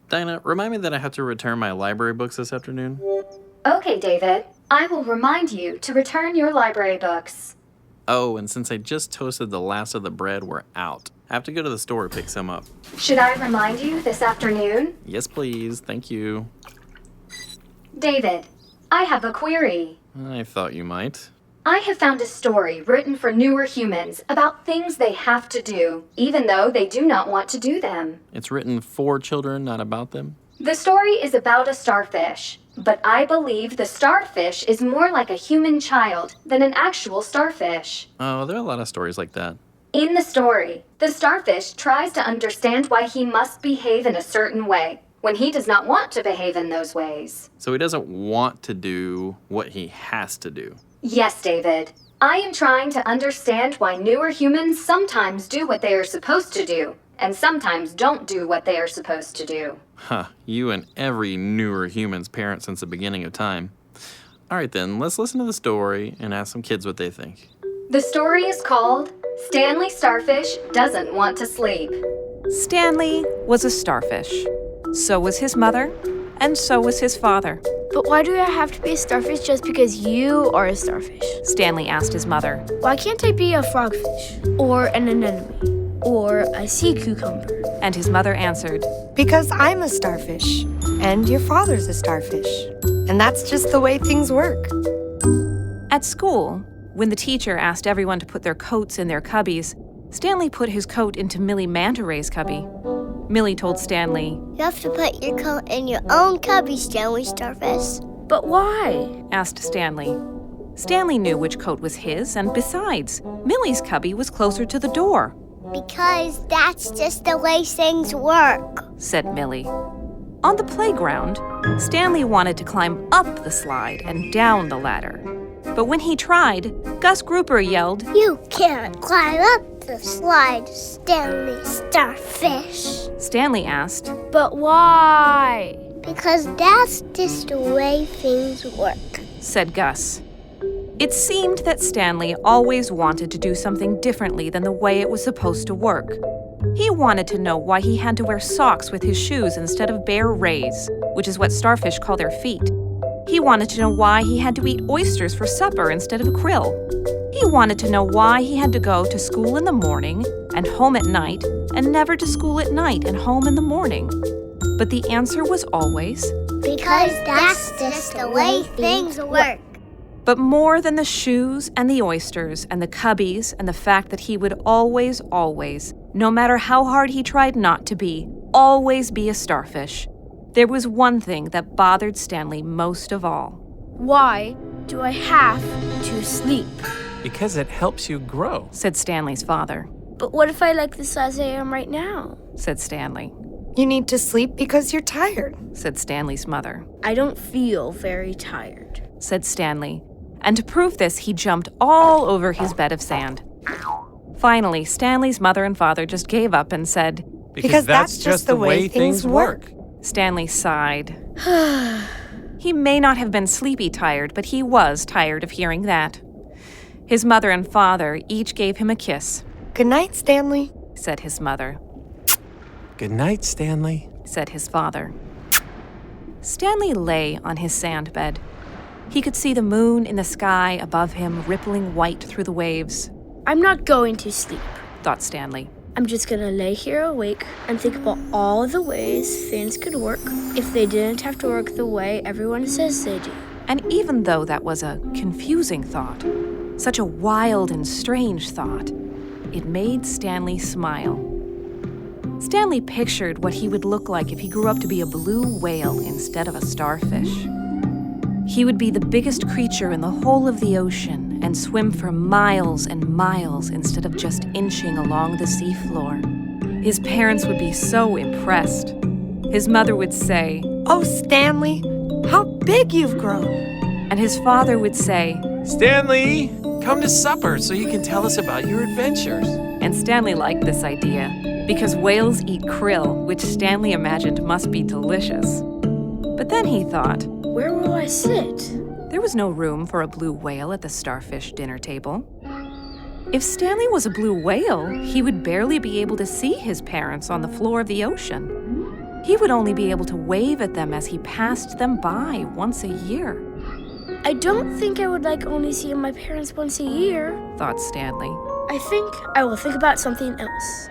Dinah, remind me that I have to return my library books this afternoon. Okay, David. I will remind you to return your library books. Oh, and since I just toasted the last of the bread, we're out. I have to go to the store to pick some up. Should I remind you this afternoon? Yes, please. Thank you. David, I have a query. I thought you might. I have found a story written for newer humans about things they have to do, even though they do not want to do them. It's written for children, not about them? The story is about a starfish, but I believe the starfish is more like a human child than an actual starfish. Oh, there are a lot of stories like that. In the story, the starfish tries to understand why he must behave in a certain way when he does not want to behave in those ways. So he doesn't want to do what he has to do. Yes, David. I am trying to understand why newer humans sometimes do what they are supposed to do, and sometimes don't do what they are supposed to do. Huh, you and every newer human's parent since the beginning of time. All right then, let's listen to the story and ask some kids what they think. The story is called Stanley Starfish Doesn't Want to Sleep. Stanley was a starfish. So was his mother, and so was his father. But why do I have to be a starfish just because you are a starfish? Stanley asked his mother. Why can't I be a frogfish? Or an anemone? Or a sea cucumber? And his mother answered, Because I'm a starfish, and your father's a starfish. And that's just the way things work. At school, when the teacher asked everyone to put their coats in their cubbies, Stanley put his coat into Millie Manta Ray's cubby. Millie told Stanley, You have to put your coat in your own cubby, Stanley Starfish. But why? asked Stanley. Stanley knew which coat was his, and besides, Millie's cubby was closer to the door. Because that's just the way things work, said Millie. On the playground, Stanley wanted to climb up the slide and down the ladder. But when he tried, Gus Grouper yelled, You can't climb up the slide, Stanley Starfish. Stanley asked, But why? Because that's just the way things work, said Gus. It seemed that Stanley always wanted to do something differently than the way it was supposed to work. He wanted to know why he had to wear socks with his shoes instead of bare rays, which is what starfish call their feet. He wanted to know why he had to eat oysters for supper instead of krill. He wanted to know why he had to go to school in the morning and home at night, and never to school at night and home in the morning. But the answer was always, Because that's just the way things work. But more than the shoes and the oysters and the cubbies and the fact that he would always, no matter how hard he tried not to be, always be a starfish, there was one thing that bothered Stanley most of all. Why do I have to sleep? Because it helps you grow, said Stanley's father. But what if I like the size I am right now? Said Stanley. You need to sleep because you're tired, said Stanley's mother. I don't feel very tired, said Stanley. And to prove this, he jumped all over his bed of sand. Finally, Stanley's mother and father just gave up and said, Because that's just the way things work. Stanley sighed. He may not have been sleepy tired, but he was tired of hearing that. His mother and father each gave him a kiss. Good night, Stanley, said his mother. Good night, Stanley, said his father. Stanley lay on his sand bed. He could see the moon in the sky above him, rippling white through the waves. I'm not going to sleep, thought Stanley. I'm just gonna lay here awake and think about all the ways things could work if they didn't have to work the way everyone says they do. And even though that was a confusing thought, such a wild and strange thought, it made Stanley smile. Stanley pictured what he would look like if he grew up to be a blue whale instead of a starfish. He would be the biggest creature in the whole of the ocean and swim for miles and miles instead of just inching along the seafloor. His parents would be so impressed. His mother would say, Oh, Stanley, how big you've grown. And his father would say, Stanley, come to supper so you can tell us about your adventures. and Stanley liked this idea because whales eat krill, which Stanley imagined must be delicious. But then he thought, Where will I sit? there was no room for a blue whale at the starfish dinner table. If Stanley was a blue whale, he would barely be able to see his parents on the floor of the ocean. He would only be able to wave at them as he passed them by once a year, I don't think I would like only seeing my parents once a year. thought Stanley. I think I will think about something else.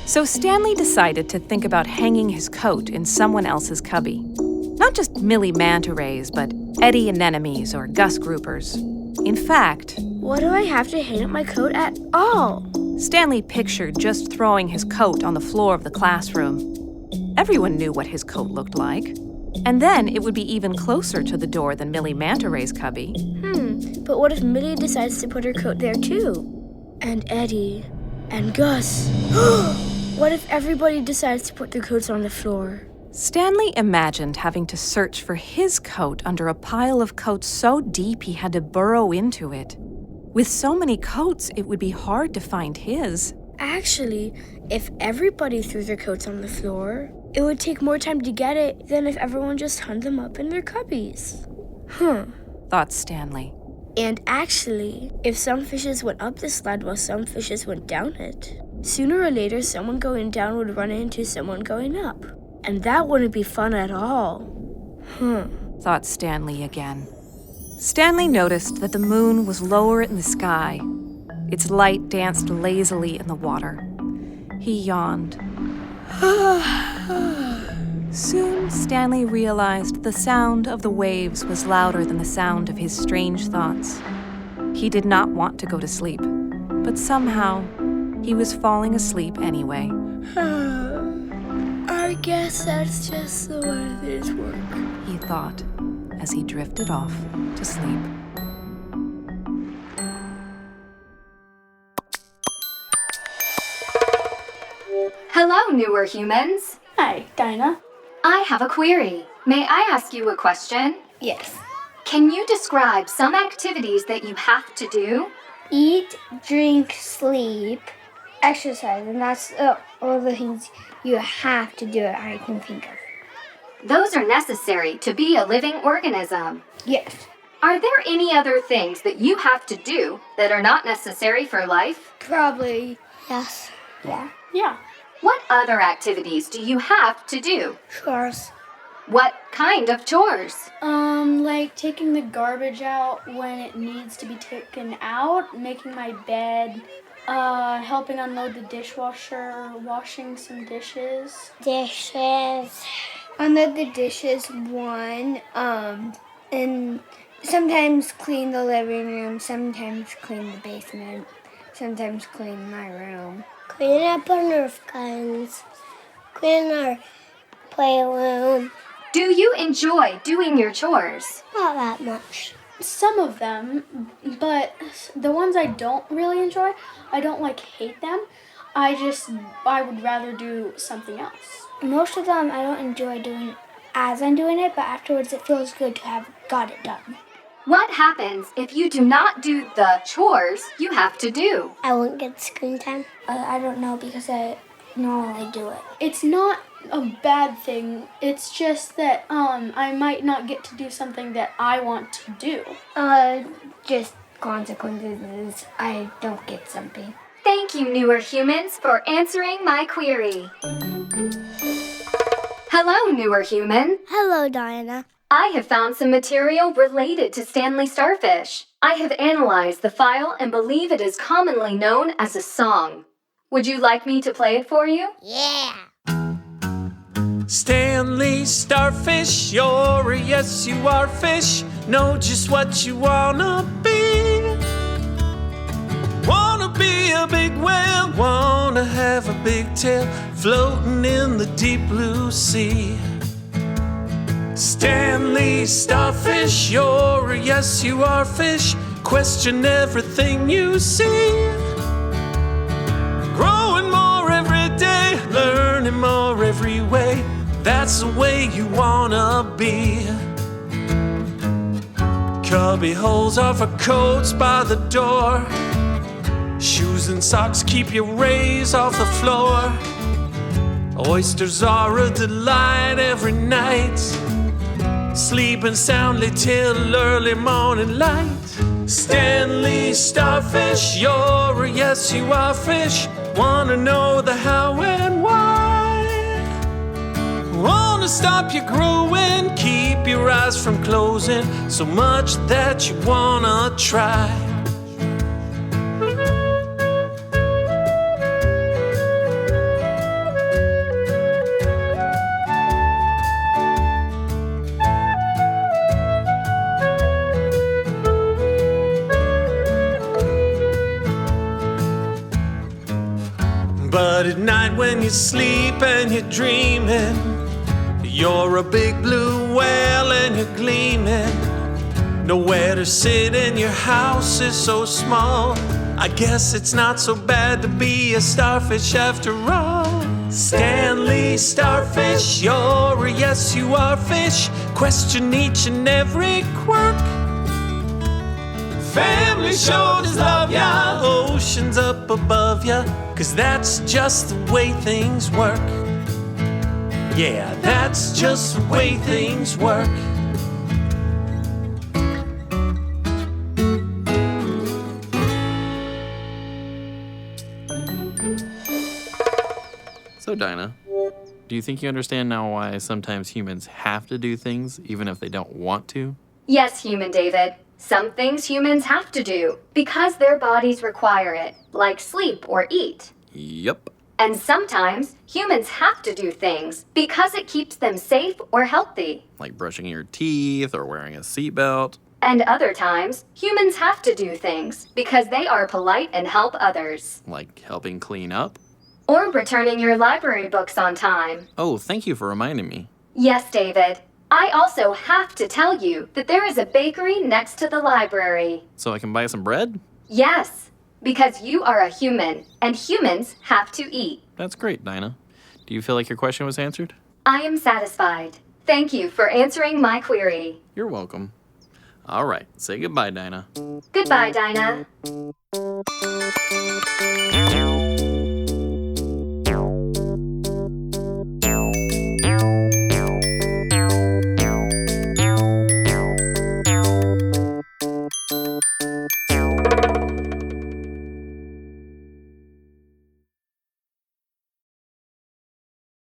So Stanley decided to think about hanging his coat in someone else's cubby. Not just Millie Manta Rays, but Eddie Anemones or Gus Groupers. In fact, What do I have to hang up my coat at all? Stanley pictured just throwing his coat on the floor of the classroom. Everyone knew what his coat looked like. And then it would be even closer to the door than Millie Manta Ray's cubby. But what if Millie decides to put her coat there too? And Eddie. And Gus. What if everybody decides to put their coats on the floor? Stanley imagined having to search for his coat under a pile of coats so deep he had to burrow into it. With so many coats, it would be hard to find his. Actually, if everybody threw their coats on the floor, it would take more time to get it than if everyone just hung them up in their cubbies. Thought Stanley. And actually, if some fishes went up the slide while some fishes went down it, sooner or later someone going down would run into someone going up. And that wouldn't be fun at all. Thought Stanley again. Stanley noticed that the moon was lower in the sky. Its light danced lazily in the water. He yawned. Soon, Stanley realized the sound of the waves was louder than the sound of his strange thoughts. He did not want to go to sleep, but somehow, he was falling asleep anyway. I guess that's just the way things work. He thought, as he drifted off to sleep. Hello, newer humans. Hi, Dinah. I have a query. May I ask you a question? Yes. Can you describe some activities that you have to do? Eat, drink, sleep, exercise, and that's all the things you have to do I can think of. Those are necessary to be a living organism. Yes. Are there any other things that you have to do that are not necessary for life? Probably. Yes. Yeah. Yeah. What other activities do you have to do? Chores. What kind of chores? Like taking the garbage out when it needs to be taken out, making my bed, helping unload the dishwasher, washing some dishes. Dishes. Unload the dishes, one. And sometimes clean the living room, sometimes clean the basement, sometimes clean my room. Clean up our Nerf guns. Clean our playroom. Do you enjoy doing your chores? Not that much. Some of them, but the ones I don't really enjoy, I don't hate them. I would rather do something else. Most of them I don't enjoy doing as I'm doing it, but afterwards it feels good to have got it done. What happens if you do not do the chores you have to do? I won't get screen time. I don't know because I normally do it. It's not a bad thing. It's just that I might not get to do something that I want to do. Just consequences. I don't get something. Thank you, newer humans, for answering my query. Hello, newer human. Hello, Dinah. I have found some material related to Stanley Starfish. I have analyzed the file and believe it is commonly known as a song. Would you like me to play it for you? Yeah. Stanley Starfish, you're a yes you are fish. Know just what you wanna be. Wanna be a big whale, wanna have a big tail, floating in the deep blue sea. Stanley Starfish, you're a yes you are fish. Question everything you see. Growing more every day, learning more every way. That's the way you wanna be. Cubby holes are for coats by the door. Shoes and socks keep your rays off the floor. Oysters are a delight every night. Sleeping soundly till early morning light. Stanley Starfish, you're a yes you are fish. Wanna know the how and why. Wanna stop you growing, keep your eyes from closing so much that you wanna try. But at night when you sleep and you're dreaming, you're a big blue whale and you're gleaming. Nowhere to sit and your house is so small. I guess it's not so bad to be a starfish after all. Stanley Starfish, you're a yes you are fish. Question each and every quirk. Family sure does love ya, oceans up above ya, 'cause that's just the way things work. Yeah, that's just the way things work. So, Dinah, do you think you understand now why sometimes humans have to do things even if they don't want to? Yes, Human David. Some things humans have to do because their bodies require it, like sleep or eat. Yep. And sometimes humans have to do things because it keeps them safe or healthy. Like brushing your teeth or wearing a seatbelt. And other times, humans have to do things because they are polite and help others. Like helping clean up. Or returning your library books on time. Oh, thank you for reminding me. Yes, David. I also have to tell you that there is a bakery next to the library. So I can buy some bread? Yes, because you are a human, and humans have to eat. That's great, Dinah. Do you feel like your question was answered? I am satisfied. Thank you for answering my query. You're welcome. All right, say goodbye, Dinah. Goodbye, Dinah.